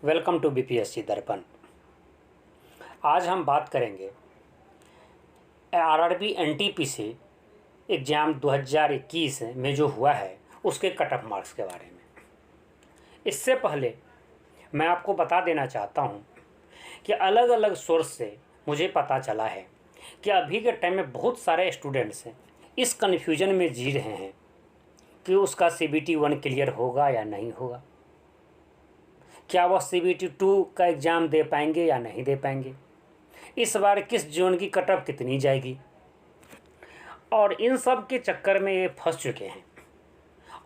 Welcome to BPSC दर्पण। आज हम बात करेंगे आरआरबी एनटीपीसी एग्ज़ाम 2021 में जो हुआ है उसके कट ऑफ मार्क्स के बारे में। इससे पहले मैं आपको बता देना चाहता हूं कि अलग अलग सोर्स से मुझे पता चला है कि अभी के टाइम में बहुत सारे स्टूडेंट्स इस कन्फ्यूजन में जी रहे हैं कि उसका CBT 1 क्लियर होगा या नहीं होगा, क्या वह CBT 2 का एग्ज़ाम दे पाएंगे या नहीं दे पाएंगे, इस बार किस जोन की कट ऑफ कितनी जाएगी। और इन सब के चक्कर में ये फंस चुके हैं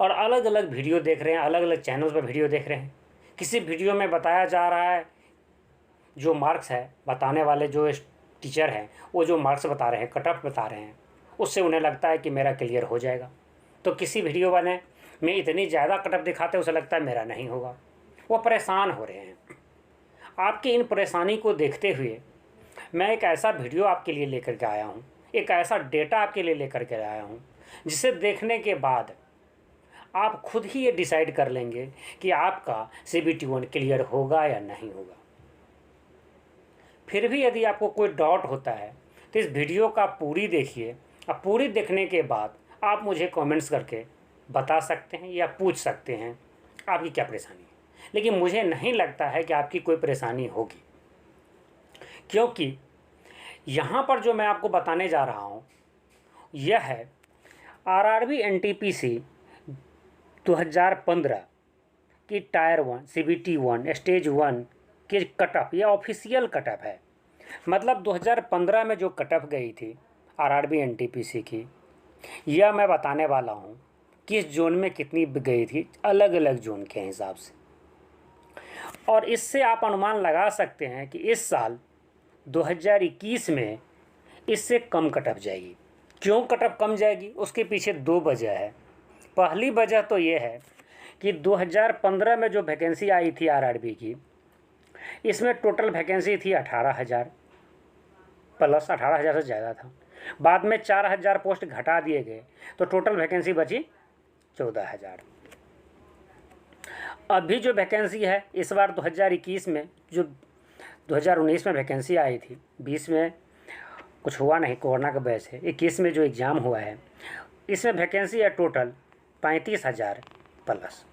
और अलग अलग वीडियो देख रहे हैं, अलग अलग चैनल्स पर वीडियो देख रहे हैं। किसी वीडियो में बताया जा रहा है, जो मार्क्स है बताने वाले जो टीचर हैं वो जो मार्क्स बता रहे हैं, कट ऑफ बता रहे हैं, उससे उन्हें लगता है कि मेरा क्लियर हो जाएगा। तो किसी वीडियो वाले में इतनी ज़्यादा कट ऑफ दिखाते हैं उसे लगता है मेरा नहीं होगा। वो परेशान हो रहे हैं। आपकी इन परेशानी को देखते हुए मैं एक ऐसा वीडियो आपके लिए लेकर के आया हूँ, एक ऐसा डेटा आपके लिए लेकर के आया हूँ जिसे देखने के बाद आप खुद ही ये डिसाइड कर लेंगे कि आपका CBT 1 क्लियर होगा या नहीं होगा। फिर भी यदि आपको कोई डाउट होता है तो इस वीडियो का पूरी देखिए और पूरी देखने के बाद आप मुझे कमेंट्स करके बता सकते हैं या पूछ सकते हैं आपकी क्या परेशानी है। लेकिन मुझे नहीं लगता है कि आपकी कोई परेशानी होगी, क्योंकि यहाँ पर जो मैं आपको बताने जा रहा हूँ यह है आरआरबी एनटीपीसी 2015 की टायर 1 CBT 1 स्टेज 1 की कट ऑफ, यह ऑफिशियल कट ऑफ है। मतलब 2015 में जो कट ऑफ गई थी आरआरबी एनटीपीसी की, यह मैं बताने वाला हूँ किस जोन में कितनी गई थी, अलग अलग जोन के हिसाब से। और इससे आप अनुमान लगा सकते हैं कि इस साल 2021 में इससे कम कट ऑफ जाएगी। क्यों कट ऑफ कम जाएगी, उसके पीछे दो वजह है। पहली वजह तो ये है कि 2015 में जो वैकेंसी आई थी आरआरबी की, इसमें टोटल वैकेंसी थी 18,000 प्लस, 18,000 से ज़्यादा था। बाद में 4,000 पोस्ट घटा दिए गए तो टोटल वैकेंसी बची 14,000। अभी जो वैकेंसी है इस बार 2021 में, जो 2019 में वैकेंसी आई थी, 20 में कुछ हुआ नहीं कोरोना की वजह से, 21 में जो एग्ज़ाम हुआ है इसमें वैकेंसी है टोटल 35,000 प्लस।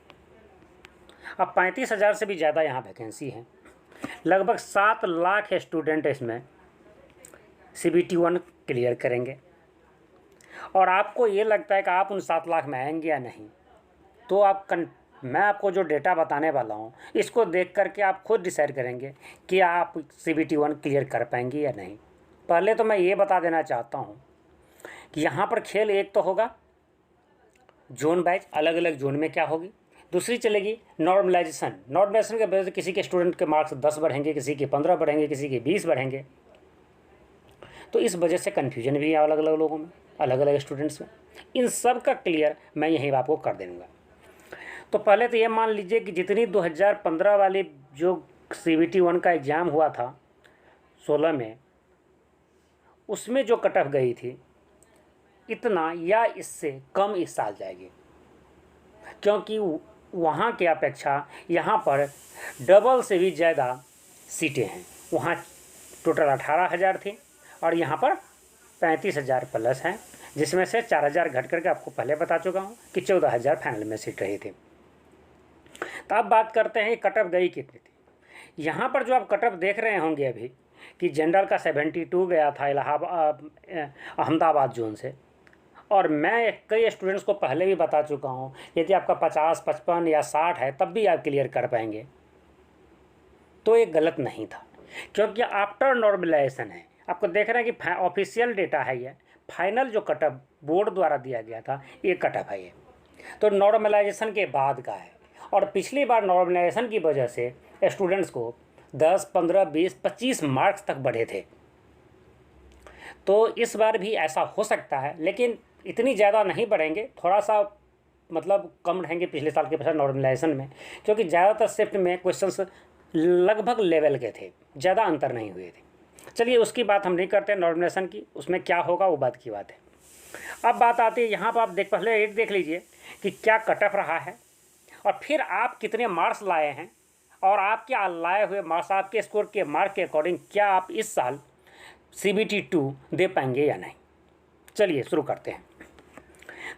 अब 35,000 से भी ज़्यादा यहाँ वैकेंसी है। लगभग 7 लाख स्टूडेंट इसमें CBT 1 क्लियर करेंगे। और आपको ये लगता है कि आप उन 7 लाख में आएंगे या नहीं, तो मैं आपको जो डेटा बताने वाला हूँ इसको देख करके आप खुद डिसाइड करेंगे कि आप CBT 1 क्लियर कर पाएंगे या नहीं। पहले तो मैं ये बता देना चाहता हूँ कि यहाँ पर खेल एक तो होगा जोन वाइज, अलग अलग जोन में क्या होगी। दूसरी चलेगी नॉर्मलाइजेशन। नॉर्मलाइजेशन के वजह से किसी के स्टूडेंट के मार्क्स 10 बढ़ेंगे, किसी के 15 बढ़ेंगे, किसी के 20 बढ़ेंगे। तो इस वजह से कन्फ्यूजन भी है अलग अलग लोगों में, अलग अलग स्टूडेंट्स में। इन सब का क्लियर मैं यहीं आपको कर दूँगा। तो पहले तो ये मान लीजिए कि जितनी 2015 वाली जो CBT 1 का एग्ज़ाम हुआ था 16 में, उसमें जो कट ऑफ गई थी इतना या इससे कम इस साल जाएगी, क्योंकि वहाँ की अपेक्षा यहाँ पर डबल से भी ज़्यादा सीटें हैं। वहाँ टोटल 18,000 थी और यहाँ पर 35,000 प्लस हैं, जिसमें से 4,000 घट करके आपको पहले बता चुका हूँ कि 14,000 फाइनल में सीट रही थी। तो अब बात करते हैं कट ऑफ गई कितनी थी। यहाँ पर जो आप कट ऑफ देख रहे होंगे अभी कि जनरल का 72 गया था अहमदाबाद जोन से। और मैं कई स्टूडेंट्स को पहले भी बता चुका हूँ, यदि आपका 50, 55 या 60 है तब भी आप क्लियर कर पाएंगे। तो ये गलत नहीं था, क्योंकि आफ्टर नॉर्मलाइजेशन है। आपको देख रहे हैं कि ऑफिशियल डेटा है, ये फाइनल जो कट ऑफ बोर्ड द्वारा दिया गया था ये कट ऑफ है। ये तो नॉर्मलाइजेशन के बाद का है। और पिछली बार नॉर्मलाइजेशन की वजह से स्टूडेंट्स को 10, 15, 20, 25 मार्क्स तक बढ़े थे। तो इस बार भी ऐसा हो सकता है, लेकिन इतनी ज़्यादा नहीं बढ़ेंगे, थोड़ा सा मतलब कम रहेंगे पिछले साल के अपेक्षा नॉर्मलाइजेशन में, क्योंकि ज़्यादातर शिफ्ट में क्वेश्चंस लगभग लेवल के थे, ज़्यादा अंतर नहीं हुए थे। चलिए उसकी बात हम नहीं करते नॉर्मलाइजेशन की, उसमें क्या होगा वो बात की बात है। अब बात आती है यहाँ पर, आप पहले एक देख लीजिए कि क्या कट ऑफ रहा है और फिर आप कितने मार्क्स लाए हैं और आपके लाए हुए मार्क्स, आपके स्कोर के मार्क के अकॉर्डिंग क्या आप इस साल CBT 2 दे पाएंगे या नहीं। चलिए शुरू करते हैं।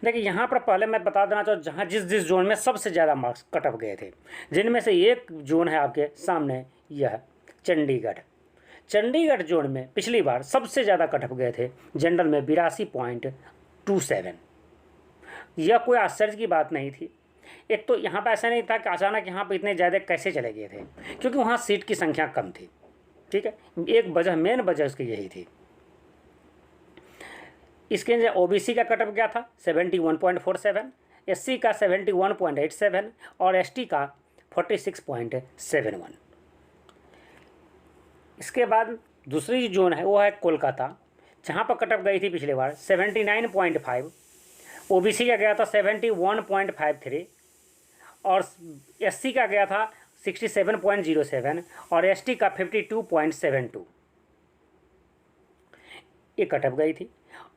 देखिए यहाँ पर पहले मैं बता देना चाहूँ जहाँ जिस जिस जोन में सबसे ज़्यादा मार्क्स कट ऑफ गए थे, जिनमें से एक जोन है आपके सामने, यह चंडीगढ़। चंडीगढ़ जोन में पिछली बार सबसे ज़्यादा कट ऑफ गए थे जनरल में 82.27। यह कोई आश्चर्य की बात नहीं थी। एक तो यहाँ पर ऐसा नहीं था कि अचानक यहाँ पर इतने ज़्यादा कैसे चले गए थे, क्योंकि वहाँ सीट की संख्या कम थी। ठीक है, एक वजह, मेन वजह उसकी यही थी। इसके अंदर OBC का कट ऑफ गया था 71.47, SC का 71.87 और ST का 46.71। इसके बाद दूसरी जोन है वो है कोलकाता, जहाँ पर कट ऑफ गई थी पिछले बार 79.5। OBC का गया था 71.53 और SC का गया था 67.07 और ST का 52.72। ये कट ऑफ गई थी।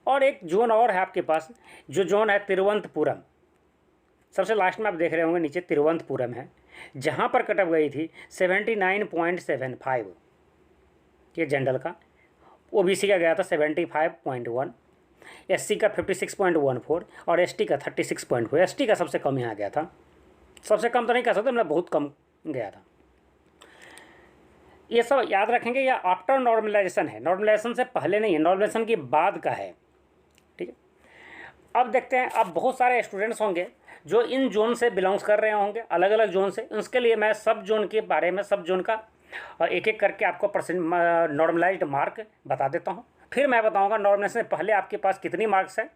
और एक जोन और है आपके पास, जो जोन है तिरुवनंतपुरम। सबसे लास्ट में आप देख रहे होंगे नीचे तिरुवनंतपुरम है, जहाँ पर कट ऑफ गई थी 79.75। ये जनरल का। OBC का गया था 75.1, SC का 56.14 और ST का 36.4। ST का सबसे कम यहाँ गया था, सबसे कम तो नहीं कह सकते, मतलब बहुत कम गया था। ये सब याद रखेंगे, या आफ्टर नॉर्मलाइजेशन है, नॉर्मलाइजेशन से पहले नहीं है, नॉर्मलाइजेशन के बाद का है। ठीक है, अब देखते हैं, अब बहुत सारे स्टूडेंट्स होंगे जो इन जोन से बिलोंग्स कर रहे होंगे, अलग अलग जोन से। उसके लिए मैं सब जोन के बारे में, सब जोन का एक एक करके आपको परसेंट नॉर्मलाइज्ड मार्क बता देता हूँ। फिर मैं बताऊँगा नॉर्मलाइजेशन से पहले आपके पास कितनी मार्क्स है,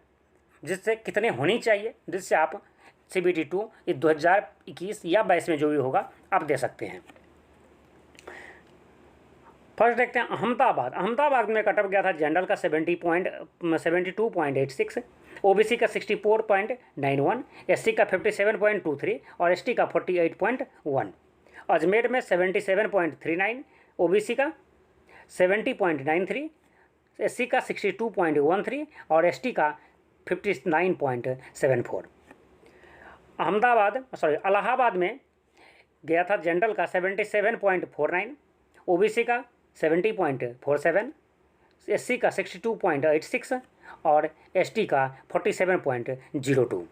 जिससे कितने होनी चाहिए, जिससे आप CBT 2 2021 या 22 में जो भी होगा आप दे सकते हैं। फर्स्ट देखते हैं अहमदाबाद। अहमदाबाद में कट ऑफ गया था जनरल का 72.86, OBC का 64.91, SC का 57.23 और ST का 48.1। अजमेर में 77.39, OBC का 70.93, SC का 62.13 और ST का 59.74। इलाहाबाद में गया था जनरल का 77.49, OBC का 70.47, SC का 62.86 और ST का 47.02।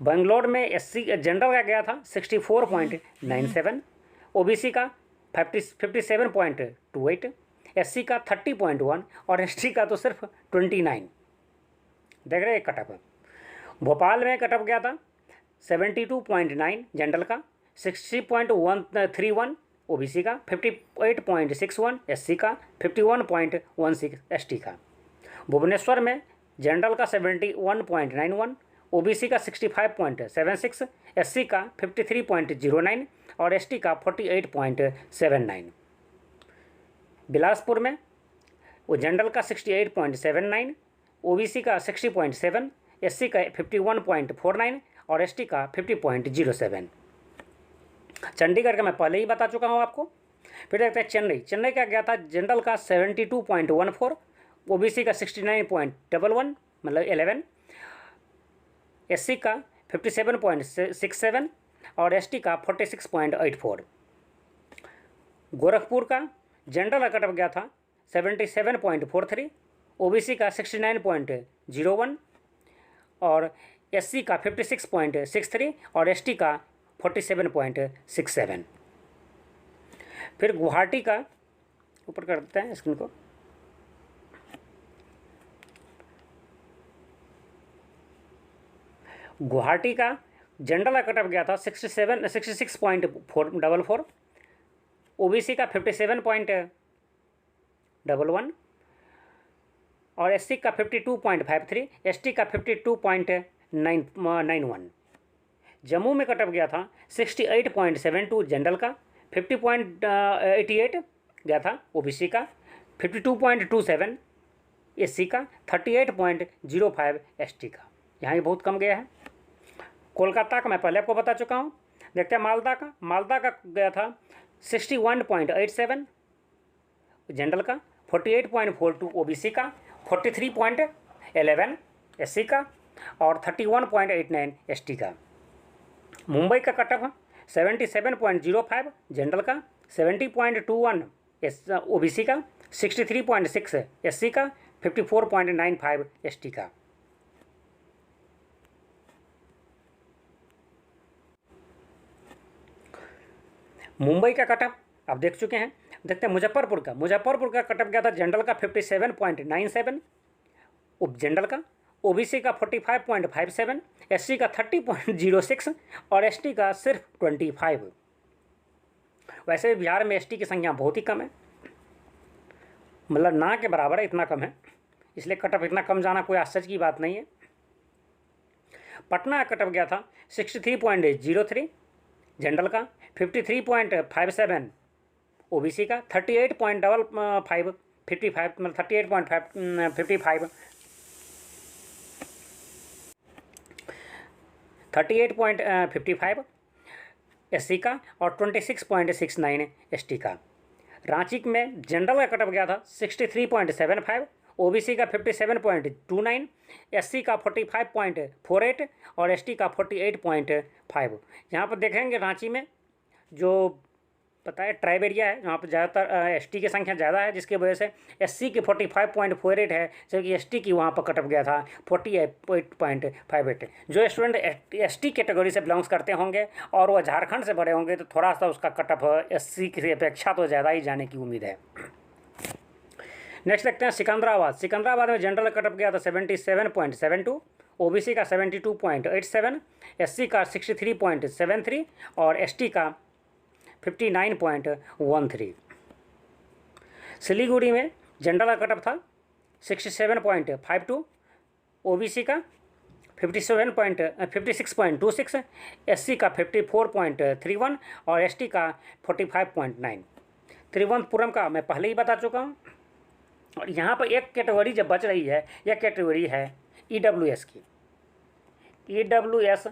बेंगलोर में SC जनरल का गया था 64.97, OBC का 57.28, SC का 30.1 और ST का तो सिर्फ 29। देख रहे हैं कट ऑफ। भोपाल में कट ऑफ गया था 72.9 जनरल का, 60.131 OBC का, 58.61 SC का, 51.16 ST का। भुवनेश्वर में जनरल का 71.91, OBC का 65.76, SC का 53.09 और ST का 48.79। बिलासपुर में वो जनरल का 68.79, OBC का 60.7, SC का 51.49 और ST का 50.07। चंडीगढ़ का मैं पहले ही बता चुका हूँ आपको। फिर देखते हैं चेन्नई का गया था जनरल का 72.14, OBC का 69.11 मतलब 11, SC का 57.67 और ST का 46.84। गोरखपुर का जनरल का कट ऑफ गया था 77.43, OBC का 69.01 और SC का 56.63 और ST का 47.67। फिर गुवाहाटी का, ऊपर कर देते हैं स्क्रीन को, गुवाहाटी का जनरल का कट ऑफ गया था 66.44, OBC का 57.11 और SC का 52.53, ST का 52.91। जम्मू में कट ऑफ गया था 68.72 जनरल का, 50.88 गया था OBC का, 52.27 SC का, 38.05 ST का। यहाँ भी बहुत कम गया है। कोलकाता का मैं पहले आपको बता चुका हूँ। देखते हैं मालदा का गया था 61.87 जनरल का, 48.42 OBC का, 43.11 SC का और 31.89 ST का। मुंबई का कट ऑफ 77.05 जनरल का, 70.21 ओबीसी का, 63.6 एससी का, 54.95 एसटी का। मुंबई का कटअप आप देख चुके हैं। देखते हैं मुजफ्फरपुर का कटअप गया था जनरल का 57.97, उप जनरल का, ओबीसी का 45.57, एससी का 30.06 और एसटी का सिर्फ 25। वैसे बिहार में एसटी की संख्या बहुत ही कम है, मतलब ना के बराबर है, इतना कम है, इसलिए कटअप इतना कम जाना कोई आश्चर्य की बात नहीं है। पटना का कटअप गया था 63.03 जनरल का, 53.57 ओबीसी का, 38.55 55 मतलब 38.55 38.55 एससी का और 26.69 एसटी का। रांची में जनरल का कटअप गया था 63.75, ओबीसी का 57.29, एससी का 45.48 और एसटी का 48.5। यहाँ पर देखेंगे रांची में जो पता है ट्राइब एरिया है, जहाँ पर ज़्यादातर एसटी की संख्या ज़्यादा है, जिसकी वजह से एससी की 45.48 है, जबकि एसटी की वहाँ पर कटअप गया था 48.58। जो स्टूडेंट एसटी कैटेगरी से बिलोंग्स करते होंगे और वह झारखंड से भरे होंगे तो थोड़ा सा उसका कटअप एससी की अपेक्षा तो ज़्यादा ही जाने की उम्मीद है। नेक्स्ट देखते हैं सिकंदराबाद में जनरल कटअप गया था 77.72, ओबीसी का 72.87, एससी का 63.73 और एसटी का 59.13। सिलीगुड़ी में जनरल का कटअप था 67.52, ओबीसी का 56.26, एससी का 54.31 और एसटी का 45.9। तिरुवनंतपुरम का मैं पहले ही बता चुका हूँ। और यहाँ पर एक कैटेगरी जब बच रही है, यह कैटेगरी है ईडब्ल्यूएस की। ईडब्ल्यूएस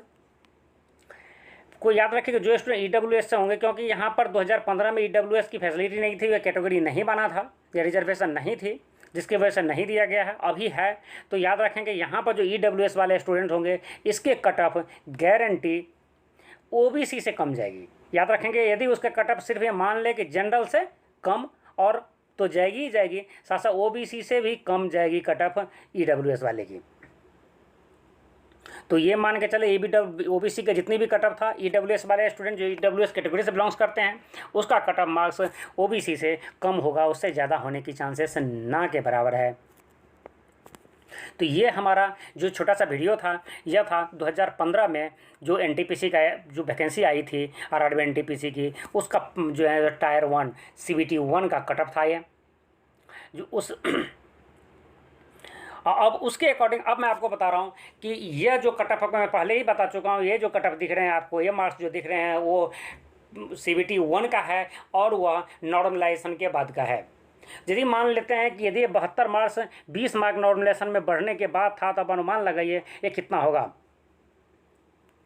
को याद रखिएगा जो स्टूडेंट ईडब्ल्यूएस से होंगे, क्योंकि यहाँ पर 2015 में ईडब्ल्यूएस की फैसिलिटी नहीं थी, यह कैटेगरी नहीं बना था या रिजर्वेशन नहीं थी, जिसकी वजह से नहीं दिया गया है। अभी है तो याद रखेंगे यहाँ पर जो ईडब्ल्यूएस वाले स्टूडेंट होंगे इसके कटअप गारंटी ओबीसी से कम जाएगी। याद रखेंगे यदि उसका कटअप सिर्फ ये मान ले कि जनरल से कम और तो जाएगी ही जाएगी, साथ साथ ओबीसी से भी कम जाएगी कटअप ईडब्ल्यूएस वाले की। तो ये मान के चले ओबीसी का जितनी भी कटअप था, ईडब्ल्यूएस वाले स्टूडेंट जो ईडब्ल्यूएस कैटेगरी से बिलोंग्स करते हैं उसका कटअप मार्क्स ओबीसी से कम होगा, उससे ज़्यादा होने की चांसेस ना के बराबर है। तो ये हमारा जो छोटा सा वीडियो था यह था 2015 में जो एनटीपीसी का जो वैकेंसी आई थी आरआरबी एनटीपीसी की, उसका जो है टायर 1 सीबीटी 1 का कटअप था ये जो उस अब उसके अकॉर्डिंग अब मैं आपको बता रहा हूँ कि यह जो कटअप मैं पहले ही बता चुका हूँ, ये जो कटअप दिख रहे हैं आपको, ये मार्क्स जो दिख रहे हैं वो सीबीटी 1 का है और वह नॉर्मलाइजेशन के बाद का है। यदि मान लेते हैं कि यदि 72 मार्क्स 20 मार्क नॉर्मलाइजेशन में बढ़ने के बाद था, तब अनुमान लगाइए ये कितना होगा।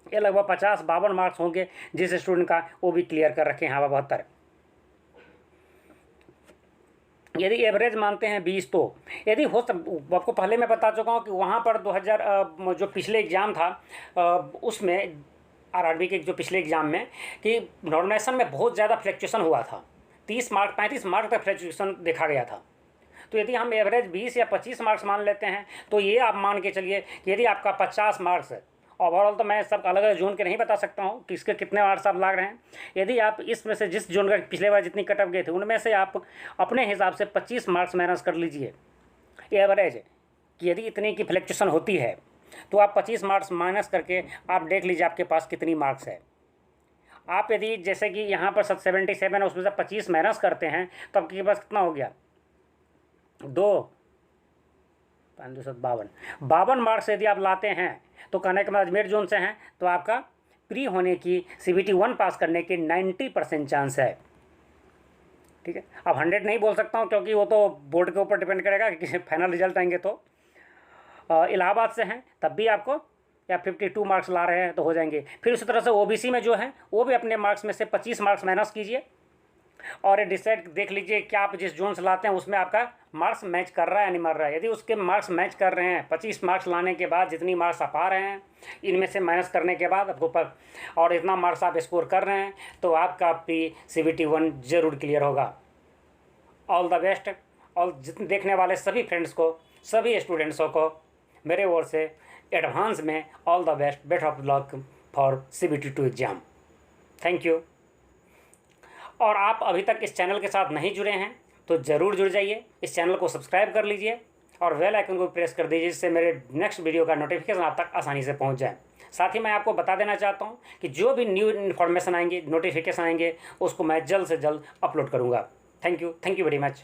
ये लगभग 52 मार्क्स होंगे जिस स्टूडेंट का वो भी क्लियर कर रखे हैं 72। यदि एवरेज मानते हैं 20, तो यदि हो आपको पहले मैं बता चुका हूँ कि वहाँ पर 2000 जो पिछले एग्ज़ाम था उसमें आरआरबी के जो पिछले एग्ज़ाम में कि नॉर्मलाइजेशन में बहुत ज़्यादा फ्लक्चुएशन हुआ था, 30 मार्क 35 मार्क तक फ्लक्चुएशन देखा गया था। तो यदि हम एवरेज 20 या 25 मार्क्स मान लेते हैं तो ये आप मान के चलिए कि यदि आपका 50 मार्क्स है, ओवरऑल तो मैं सब अलग अलग जोन के नहीं बता सकता हूँ कि इसके कितने मार्क्स आप लाग रहे हैं। यदि आप इसमें से जिस जोन का पिछले बार जितनी कटअप गए थे उनमें से आप अपने हिसाब से 25 मार्क्स माइनस कर लीजिए एवरेज, कि यदि इतनी की फ्लक्चुएशन होती है तो आप 25 मार्क्स माइनस करके आप देख लीजिए आपके पास कितनी मार्क्स है। आप यदि जैसे कि यहाँ पर 77 है उसमें से 25 माइनस करते हैं तो आपके पास कितना हो गया 52 मार्क्स यदि आप लाते हैं तो कहने के बाद अजमेर जोन से हैं तो आपका प्री होने की सीबीटी 1 पास करने के 90% चांस है। ठीक है, अब 100 नहीं बोल सकता हूँ क्योंकि वो तो बोर्ड के ऊपर डिपेंड करेगा कि फाइनल रिजल्ट आएंगे। तो इलाहाबाद से हैं तब भी आपको या 52 मार्क्स ला रहे हैं तो हो जाएंगे। फिर उसी तरह से ओबीसी में जो है वो भी अपने मार्क्स में से 25 मार्क्स माइनस कीजिए और डिसाइड देख लीजिए क्या आप जिस जोन से लाते हैं उसमें आपका मार्क्स मैच कर रहा है या नहीं मर रहा है। यदि उसके मार्क्स मैच कर रहे हैं, 25 मार्क्स लाने के बाद जितनी मार्क्स आप आ रहे हैं, इनमें से माइनस करने के बाद आपको पर और इतना मार्क्स आप स्कोर कर रहे हैं, तो आपका CBT 1 ज़रूर क्लियर होगा। All the best. और जितने देखने वाले सभी फ्रेंड्स को, सभी स्टूडेंट्सों को मेरे ओर से एडवांस में all the best, best of luck for CBT 2 exam. Thank you. और आप अभी तक इस चैनल के साथ नहीं जुड़े हैं तो ज़रूर जुड़ जाइए, इस चैनल को सब्सक्राइब कर लीजिए और बेल आइकन को प्रेस कर दीजिए, जिससे मेरे नेक्स्ट वीडियो का नोटिफिकेशन आप तक आसानी से पहुंच जाए। साथ ही मैं आपको बता देना चाहता हूं कि जो भी न्यू इन्फॉर्मेशन आएंगे, नोटिफिकेशन आएंगे, उसको मैं जल्द से जल्द अपलोड करूंगा। Thank you very much.